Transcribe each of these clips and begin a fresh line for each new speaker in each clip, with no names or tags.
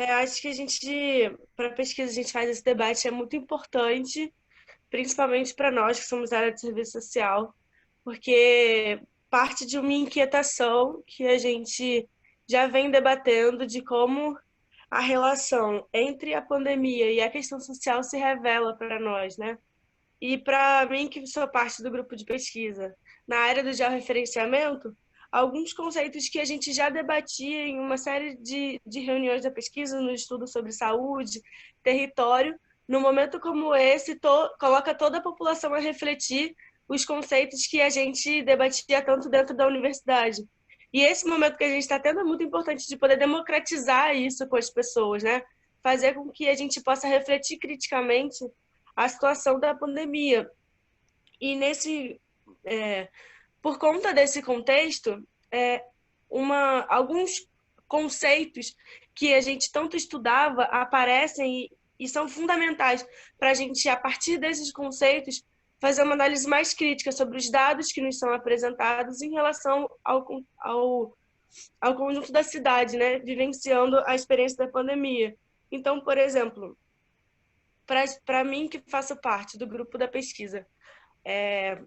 Acho que para a pesquisa, a gente faz esse debate, é muito importante, principalmente para nós que somos da área de serviço social, porque parte de uma inquietação que a gente já vem debatendo de como a relação entre a pandemia e a questão social se revela para nós, né? E para mim, que sou parte do grupo de pesquisa na área do georreferenciamento, alguns conceitos que a gente já debatia em uma série de reuniões da pesquisa, no estudo sobre saúde, território, no momento como esse, coloca toda a população a refletir os conceitos que a gente debatia tanto dentro da universidade. E esse momento que a gente está tendo é muito importante de poder democratizar isso com as pessoas, né? Fazer com que a gente possa refletir criticamente a situação da pandemia. E por conta desse contexto, alguns conceitos que a gente tanto estudava aparecem e são fundamentais para a gente, a partir desses conceitos, fazer uma análise mais crítica sobre os dados que nos são apresentados em relação ao conjunto da cidade, né, vivenciando a experiência da pandemia. Então, por exemplo, para mim que faço parte do grupo da pesquisa,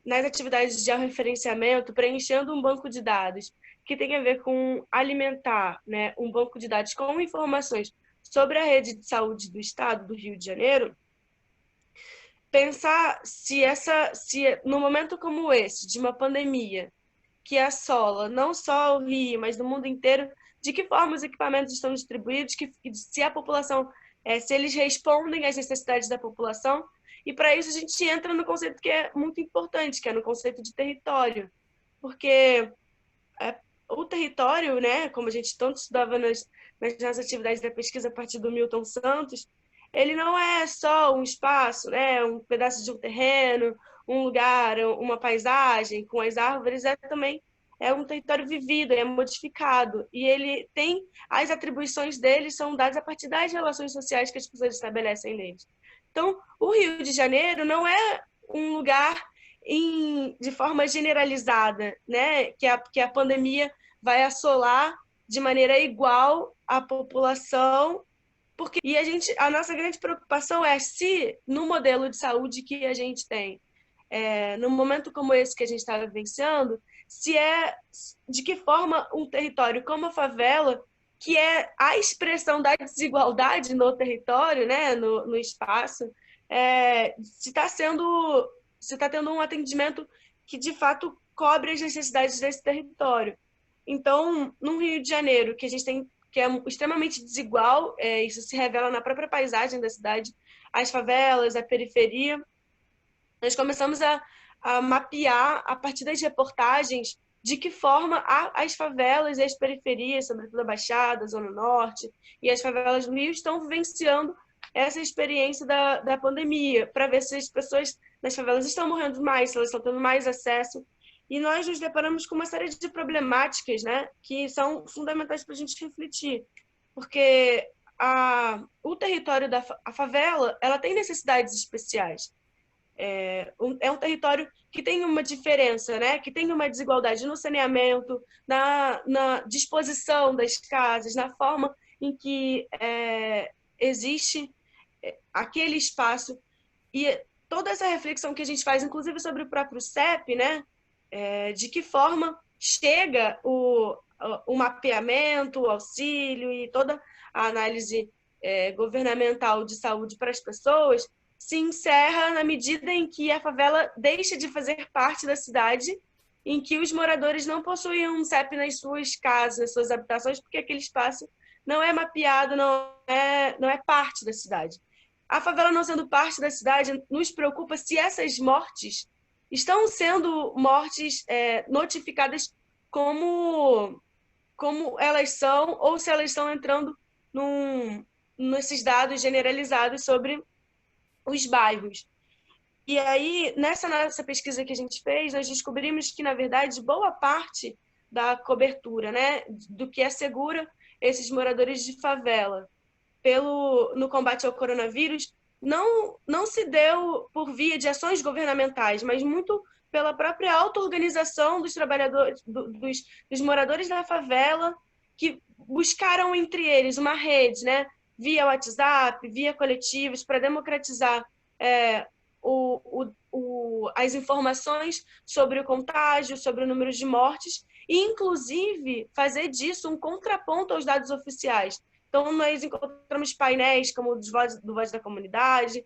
nas atividades de georreferenciamento, preenchendo um banco de dados que tem a ver com alimentar, né, um banco de dados com informações sobre a rede de saúde do estado do Rio de Janeiro, pensar se no momento como esse, de uma pandemia que assola não só o Rio, mas no mundo inteiro, de que forma os equipamentos estão distribuídos, se a população, se eles respondem às necessidades da população. E para isso a gente entra no conceito que é muito importante, que é no conceito de território, porque é, o território, né, como a gente tanto estudava nas atividades da pesquisa a partir do Milton Santos, ele não é só um espaço, né, um pedaço de um terreno, um lugar, uma paisagem com as árvores, também um território vivido, é modificado e ele tem as atribuições dele são dadas a partir das relações sociais que as pessoas estabelecem neles. Então, o Rio de Janeiro não é um lugar de forma generalizada, né, que a pandemia vai assolar de maneira igual a população, porque a nossa grande preocupação é se no modelo de saúde que a gente tem, no momento como esse que a gente está vivenciando, se é de que forma um território como a favela, que é a expressão da desigualdade no território, né, no espaço, se está sendo, se está tendo um atendimento que de fato cobre as necessidades desse território. Então, no Rio de Janeiro, que a gente tem que é extremamente desigual, isso se revela na própria paisagem da cidade, as favelas, a periferia, nós começamos a mapear, a partir das reportagens, de que forma as favelas e as periferias, sobretudo a Baixada, a Zona Norte, e as favelas do Rio estão vivenciando essa experiência da pandemia, para ver se as pessoas nas favelas estão morrendo mais, se elas estão tendo mais acesso. E nós nos deparamos com uma série de problemáticas, né, que são fundamentais para a gente refletir, porque o território a favela, ela tem necessidades especiais. É um território que tem uma diferença, né? Que tem uma desigualdade no saneamento, na disposição das casas, na forma em que existe aquele espaço. E toda essa reflexão que a gente faz, inclusive sobre o próprio CEP, né? De que forma chega o mapeamento, o auxílio e toda a análise governamental de saúde para as pessoas, se encerra na medida em que a favela deixa de fazer parte da cidade, em que os moradores não possuem um CEP nas suas casas, nas suas habitações, porque aquele espaço não é mapeado, não é parte da cidade. A favela não sendo parte da cidade, nos preocupa se essas mortes estão sendo mortes notificadas como elas são, ou se elas estão entrando nesses dados generalizados sobre os bairros. E aí, nessa nossa pesquisa que a gente fez, nós descobrimos que, na verdade, boa parte da cobertura, né, do que assegura esses moradores de favela no combate ao coronavírus não se deu por via de ações governamentais, mas muito pela própria auto-organização dos trabalhadores, dos moradores da favela, que buscaram entre eles uma rede, né, via WhatsApp, via coletivos, para democratizar as informações sobre o contágio, sobre o número de mortes, e, inclusive, fazer disso um contraponto aos dados oficiais. Então, nós encontramos painéis como o do Voz da Comunidade,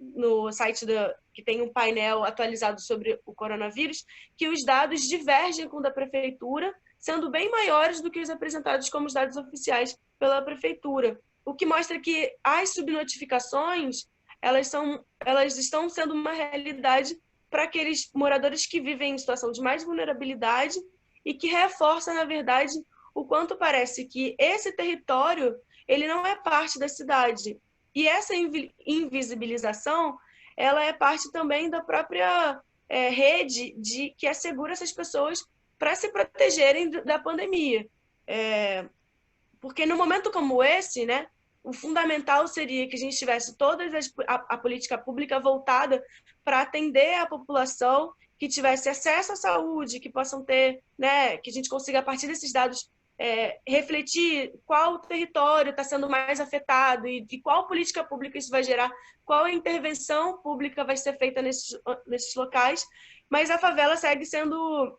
no site que tem um painel atualizado sobre o coronavírus, que os dados divergem com o da prefeitura, sendo bem maiores do que os apresentados como os dados oficiais pela prefeitura. O que mostra que as subnotificações elas estão sendo uma realidade para aqueles moradores que vivem em situação de mais vulnerabilidade e que reforça, na verdade, o quanto parece que esse território ele não é parte da cidade. E essa invisibilização ela é parte também da própria rede que assegura essas pessoas para se protegerem da pandemia. Porque no momento como esse, né, o fundamental seria que a gente tivesse toda a política pública voltada para atender a população, que tivesse acesso à saúde, que possam ter, né, que a gente consiga, a partir desses dados, refletir qual território está sendo mais afetado e de qual política pública isso vai gerar, qual intervenção pública vai ser feita nesses locais, mas a favela segue sendo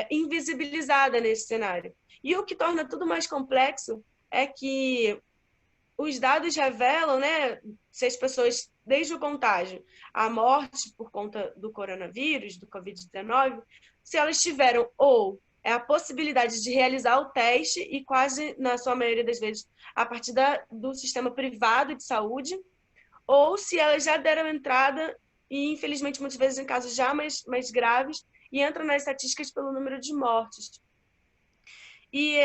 invisibilizada nesse cenário. E o que torna tudo mais complexo é que os dados revelam, né, se as pessoas, desde o contágio, a morte por conta do coronavírus, do Covid-19, se elas tiveram ou a possibilidade de realizar o teste, e quase, na sua maioria das vezes, a partir do sistema privado de saúde, ou se elas já deram entrada, e infelizmente muitas vezes em casos já mais graves, e entram nas estatísticas pelo número de mortes. E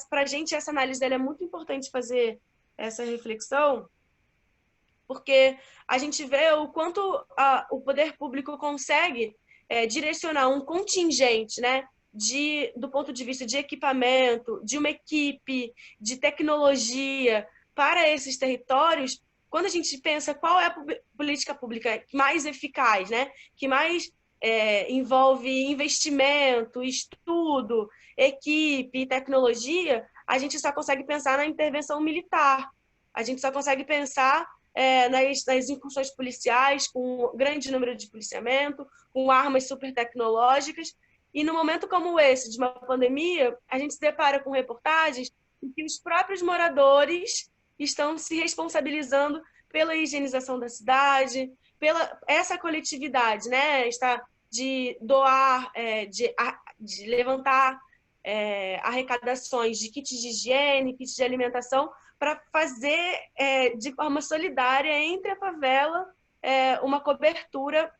para a gente, essa análise dela é muito importante fazer essa reflexão, porque a gente vê o quanto o poder público consegue direcionar um contingente, né, do ponto de vista de equipamento, de uma equipe, de tecnologia para esses territórios. Quando a gente pensa qual é a política pública mais eficaz, né, que mais envolve investimento, estudo, equipe e tecnologia, a gente só consegue pensar na intervenção militar. A gente só consegue pensar nas incursões policiais, com um grande número de policiamento, com armas super tecnológicas. E no momento como esse, de uma pandemia, a gente se depara com reportagens em que os próprios moradores estão se responsabilizando pela higienização da cidade, pela essa coletividade, né? De doar, de levantar arrecadações de kits de higiene, kits de alimentação, para fazer de forma solidária entre a favela uma cobertura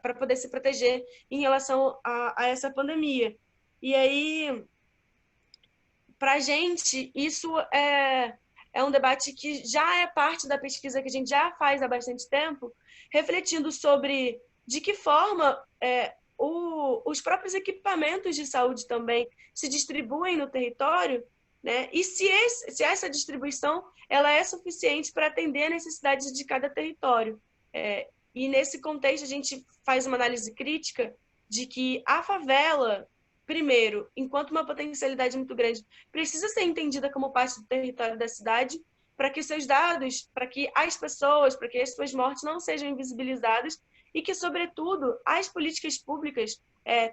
para poder se proteger em relação a essa pandemia. E aí, para a gente, isso é um debate que já é parte da pesquisa que a gente já faz há bastante tempo, refletindo sobre de que forma os próprios equipamentos de saúde também se distribuem no território, né? E se essa distribuição ela é suficiente para atender a necessidades de cada território. E nesse contexto, a gente faz uma análise crítica de que a favela, primeiro, enquanto uma potencialidade muito grande, precisa ser entendida como parte do território da cidade, para que seus dados, para que as pessoas, para que as suas mortes não sejam invisibilizadas e que, sobretudo, as políticas públicas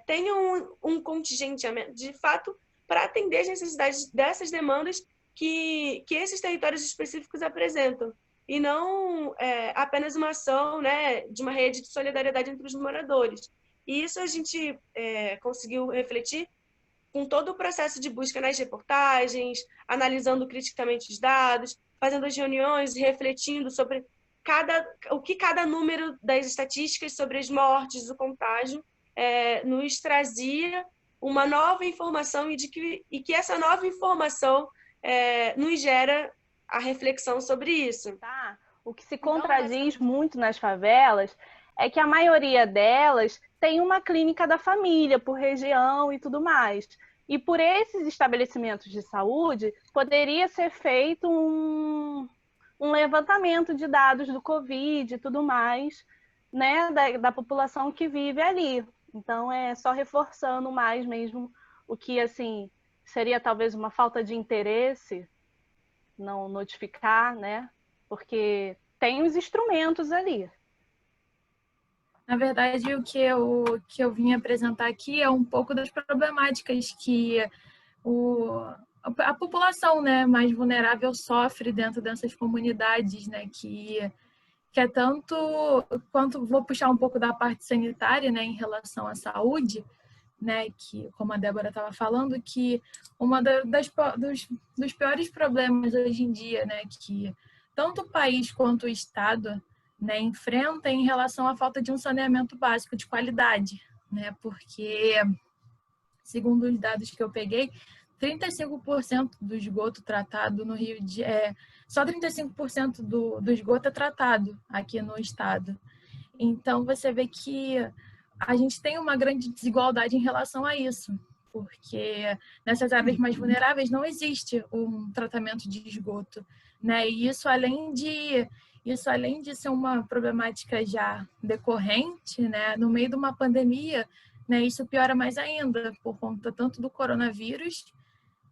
tenham um contingenciamento, de fato, para atender as necessidades dessas demandas que esses territórios específicos apresentam, e não apenas uma ação, né, de uma rede de solidariedade entre os moradores. E isso a gente conseguiu refletir com todo o processo de busca nas reportagens, analisando criticamente os dados, fazendo as reuniões, refletindo sobre o que cada número das estatísticas sobre as mortes, o contágio, nos trazia uma nova informação e que essa nova informação nos gera a reflexão sobre isso.
Tá. O que se contradiz muito nas favelas é que a maioria delas tem uma clínica da família por região e tudo mais. E por esses estabelecimentos de saúde, poderia ser feito um levantamento de dados do Covid e tudo mais, né, da população que vive ali. Então, é só reforçando mais mesmo o que, assim, seria talvez uma falta de interesse não notificar, né? Porque tem os instrumentos ali.
Na verdade, o que eu vim apresentar aqui é um pouco das problemáticas que a população, né, mais vulnerável sofre dentro dessas comunidades, né, que é tanto quanto, vou puxar um pouco da parte sanitária, né, em relação à saúde, né, que, como a Débora estava falando, que dos piores problemas hoje em dia, né, que tanto o país quanto o Estado, né, enfrenta em relação à falta de um saneamento básico de qualidade, né, porque, segundo os dados que eu peguei, 35% do esgoto tratado no Rio de só 35% do esgoto é tratado aqui no estado. Então, você vê que a gente tem uma grande desigualdade em relação a isso, porque nessas áreas mais vulneráveis não existe um tratamento de esgoto, né? E isso além de ser uma problemática já decorrente, né, no meio de uma pandemia, né, isso piora mais ainda por conta tanto do coronavírus,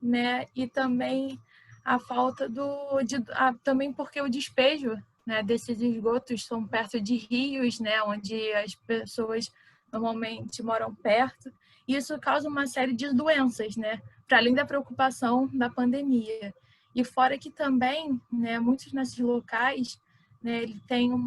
né, e também a falta também porque o despejo, né, desses esgotos são perto de rios, né, onde as pessoas normalmente moram perto, e isso causa uma série de doenças, né, para além da preocupação da pandemia. E fora que também, né, muitos desses locais, né, ele tem um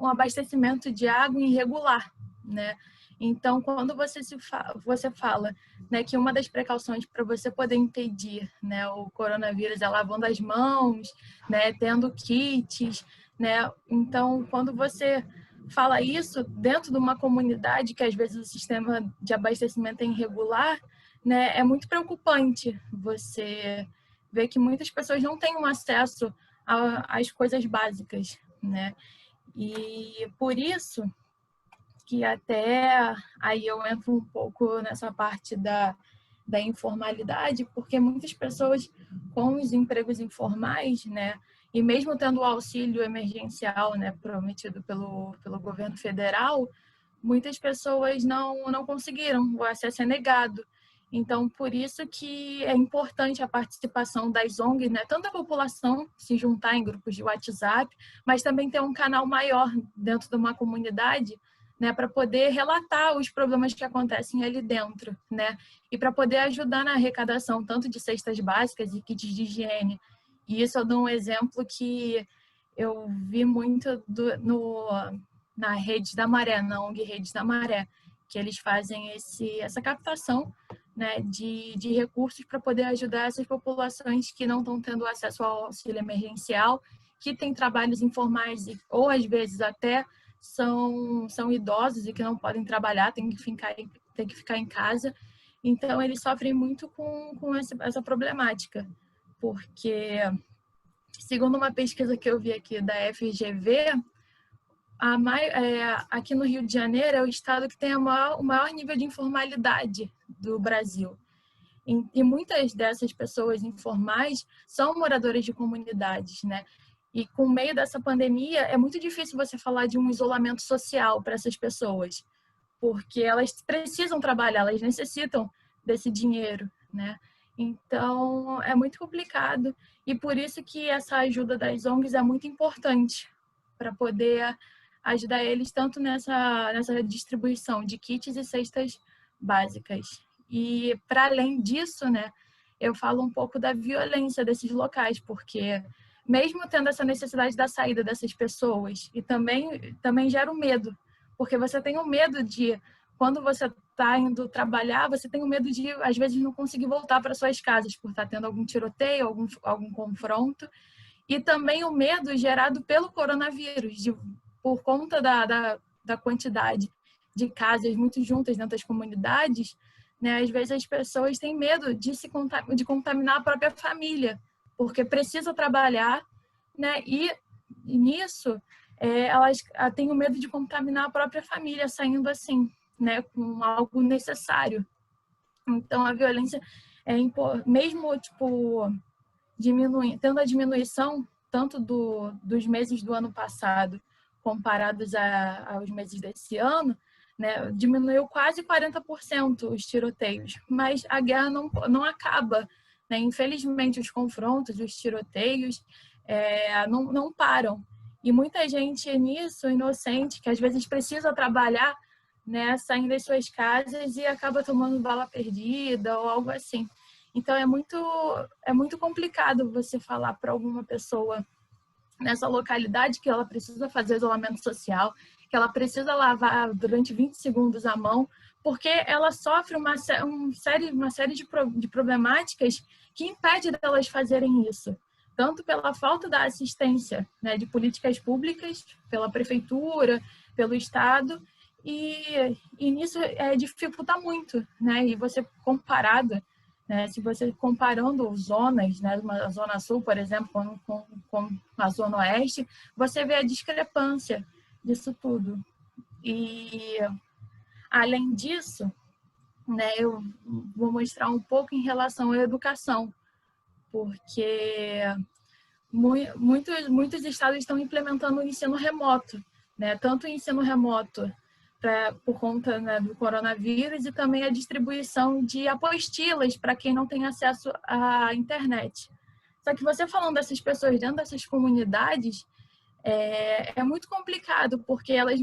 abastecimento de água irregular, né? Então, quando você fala, né, que uma das precauções para você poder impedir, né, o coronavírus é lavando as mãos, né, tendo kits, né? Então, quando você fala isso dentro de uma comunidade que às vezes o sistema de abastecimento é irregular, né, é muito preocupante você ver que muitas pessoas não têm um acesso às coisas básicas, né? E por isso que até aí eu entro um pouco nessa parte da informalidade, porque muitas pessoas com os empregos informais, né, e mesmo tendo o auxílio emergencial, né, prometido pelo governo federal, muitas pessoas não conseguiram, o acesso é negado. Então, por isso que é importante a participação das ONGs, né? Tanto a população se juntar em grupos de WhatsApp, mas também ter um canal maior dentro de uma comunidade, né? Para poder relatar os problemas que acontecem ali dentro, né? E para poder ajudar na arrecadação tanto de cestas básicas e kits de higiene. E isso eu dou um exemplo que eu vi muito na Rede da Maré, na ONG Redes da Maré, que eles fazem essa captação, né, de recursos para poder ajudar essas populações que não estão tendo acesso ao auxílio emergencial, que têm trabalhos informais ou às vezes até são idosos e que não podem trabalhar, têm que ficar em casa. Então, eles sofrem muito com essa problemática, porque, segundo uma pesquisa que eu vi aqui da FGV, aqui no Rio de Janeiro é o estado que tem o maior nível de informalidade do Brasil. E muitas dessas pessoas informais são moradoras de comunidades, né? E com o meio dessa pandemia, é muito difícil você falar de um isolamento social para essas pessoas, porque elas precisam trabalhar, elas necessitam desse dinheiro, né? Então, é muito complicado e por isso que essa ajuda das ONGs é muito importante para poder ajudar eles tanto nessa distribuição de kits e cestas básicas. E, para além disso, né, eu falo um pouco da violência desses locais, porque mesmo tendo essa necessidade da saída dessas pessoas, e também gera um medo, porque você tem o medo de, quando você está indo trabalhar, você tem o medo de, às vezes, não conseguir voltar para suas casas, por estar tendo algum tiroteio, algum confronto, e também o medo gerado pelo coronavírus, por conta da quantidade de casas muito juntas dentro das comunidades, né, às vezes as pessoas têm medo de contaminar a própria família, porque precisa trabalhar, né, e nisso elas têm o medo de contaminar a própria família, saindo assim, né, com algo necessário. Então, a violência mesmo, tipo, tendo a diminuição tanto dos meses do ano passado comparados aos meses desse ano, né, diminuiu quase 40% os tiroteios, mas a guerra não acaba, né? Infelizmente, os confrontos, os tiroteios não param. E muita gente nisso, inocente, que às vezes precisa trabalhar, né, saindo das suas casas e acaba tomando bala perdida ou algo assim. Então, é muito complicado você falar para alguma pessoa nessa localidade que ela precisa fazer isolamento social, que ela precisa lavar durante 20 segundos a mão, porque ela sofre uma série de problemáticas que impede delas fazerem isso. Tanto pela falta da assistência, né, de políticas públicas, pela prefeitura, pelo Estado, e nisso dificulta muito, né? E você comparado, né, se você comparando zonas, né, a Zona Sul, por exemplo, com a Zona Oeste, você vê a discrepância disso tudo. E, além disso, né, eu vou mostrar um pouco em relação à educação, porque muitos estados estão implementando o ensino remoto, né? Tanto o ensino remoto por conta, né, do coronavírus e também a distribuição de apostilas para quem não tem acesso à internet. Só que você falando dessas pessoas dentro dessas comunidades, é muito complicado, porque elas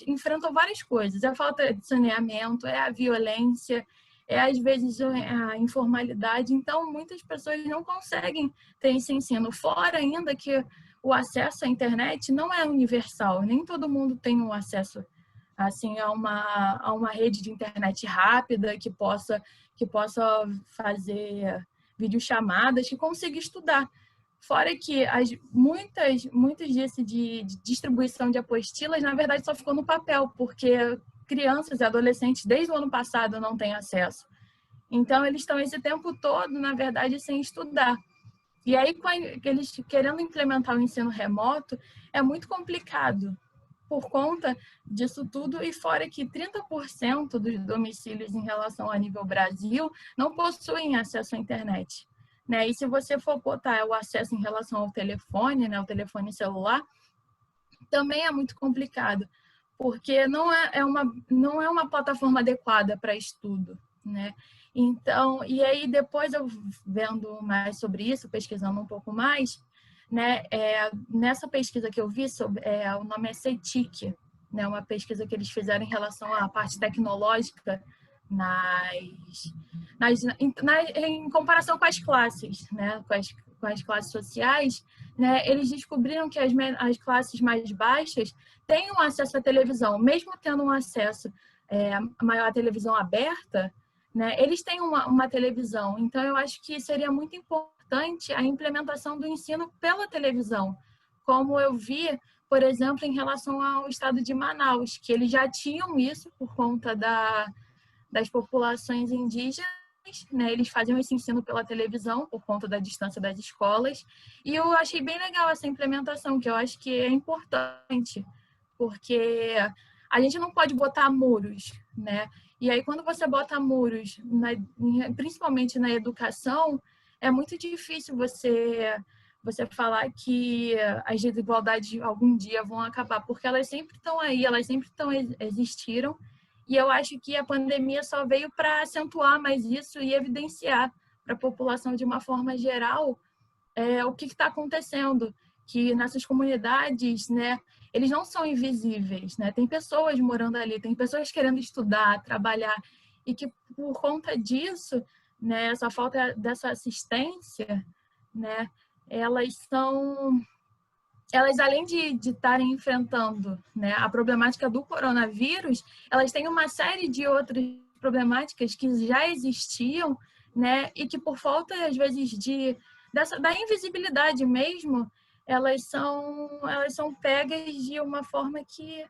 enfrentam várias coisas. É a falta de saneamento, é a violência, às vezes a informalidade. Então, muitas pessoas não conseguem ter esse ensino. Fora ainda que o acesso à internet não é universal. Nem todo mundo tem um acesso assim, a uma rede de internet rápida que possa fazer videochamadas, que consiga estudar. Fora que muitas disso de distribuição de apostilas, na verdade, só ficou no papel, porque crianças e adolescentes, desde o ano passado, não têm acesso. Então, eles estão esse tempo todo, na verdade, sem estudar. E aí, eles querendo implementar o ensino remoto, é muito complicado por conta disso tudo. E fora que 30% dos domicílios em relação a nível Brasil não possuem acesso à internet, né? E se você for botar o acesso em relação ao telefone, né, o telefone celular, também é muito complicado, porque não é uma plataforma adequada para estudo, né? Então, e aí depois eu vendo mais sobre isso, pesquisando um pouco mais, né, nessa pesquisa que eu vi, o nome é CETIC, né, uma pesquisa que eles fizeram em relação à parte tecnológica em comparação com as classes, né, com as classes sociais, né, eles descobriram que as classes mais baixas têm um acesso à televisão, mesmo tendo um acesso maior à televisão aberta, né, eles têm uma televisão. Então, eu acho que seria muito importante a implementação do ensino pela televisão, como eu vi, por exemplo, em relação ao estado de Manaus, que eles já tinham isso por conta das populações indígenas, né? Eles faziam esse ensino pela televisão por conta da distância das escolas, e eu achei bem legal essa implementação, que eu acho que é importante, porque a gente não pode botar muros, né? E aí, quando você bota muros, principalmente na educação, é muito difícil você falar que as desigualdades algum dia vão acabar, porque elas sempre estão aí, elas sempre existiram, e eu acho que a pandemia só veio para acentuar mais isso e evidenciar para a população de uma forma geral o que está acontecendo, que nessas comunidades, né, eles não são invisíveis, né? Tem pessoas morando ali, tem pessoas querendo estudar, trabalhar, e que por conta disso, né, essa falta dessa assistência, né, elas além de estarem enfrentando, né, a problemática do coronavírus, elas têm uma série de outras problemáticas que já existiam, né, e que por falta, às vezes, da invisibilidade mesmo, elas são pegas de uma forma que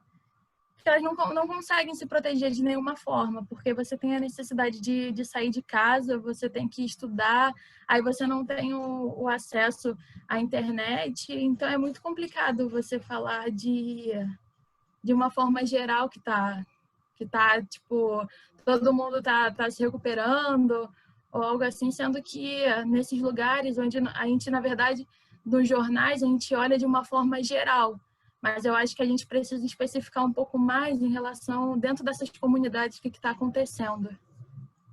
elas não conseguem se proteger de nenhuma forma, porque você tem a necessidade de sair de casa, você tem que estudar, aí você não tem o acesso à internet, então é muito complicado você falar de uma forma geral que tá tipo, todo mundo tá se recuperando, ou algo assim, sendo que nesses lugares onde a gente, na verdade, nos jornais, a gente olha de uma forma geral, mas eu acho que a gente precisa especificar um pouco mais em relação, dentro dessas comunidades, o que está acontecendo.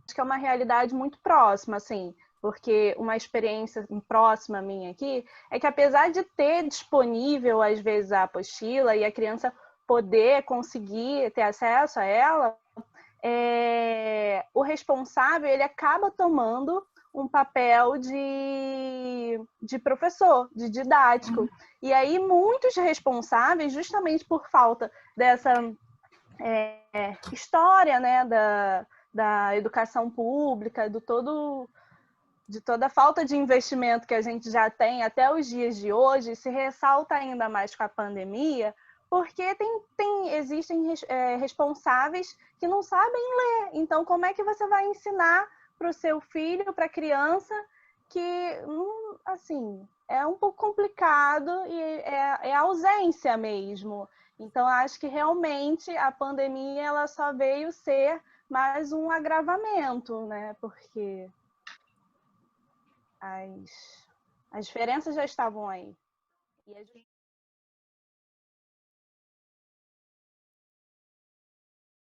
Acho que é uma realidade muito próxima, assim, porque uma experiência próxima minha aqui é que, apesar de ter disponível, às vezes, a apostila e a criança poder conseguir ter acesso a ela, o responsável ele acaba tomando um papel de professor, de didático. E aí muitos responsáveis, justamente por falta dessa história, né, da educação pública, de toda a falta de investimento que a gente já tem até os dias de hoje, se ressalta ainda mais com a pandemia, porque existem responsáveis que não sabem ler. Então, como é que você vai ensinar para o seu filho, para a criança, que, assim, é um pouco complicado e é ausência mesmo. Então, acho que realmente a pandemia ela só veio ser mais um agravamento, né? Porque as diferenças já estavam aí. E a gente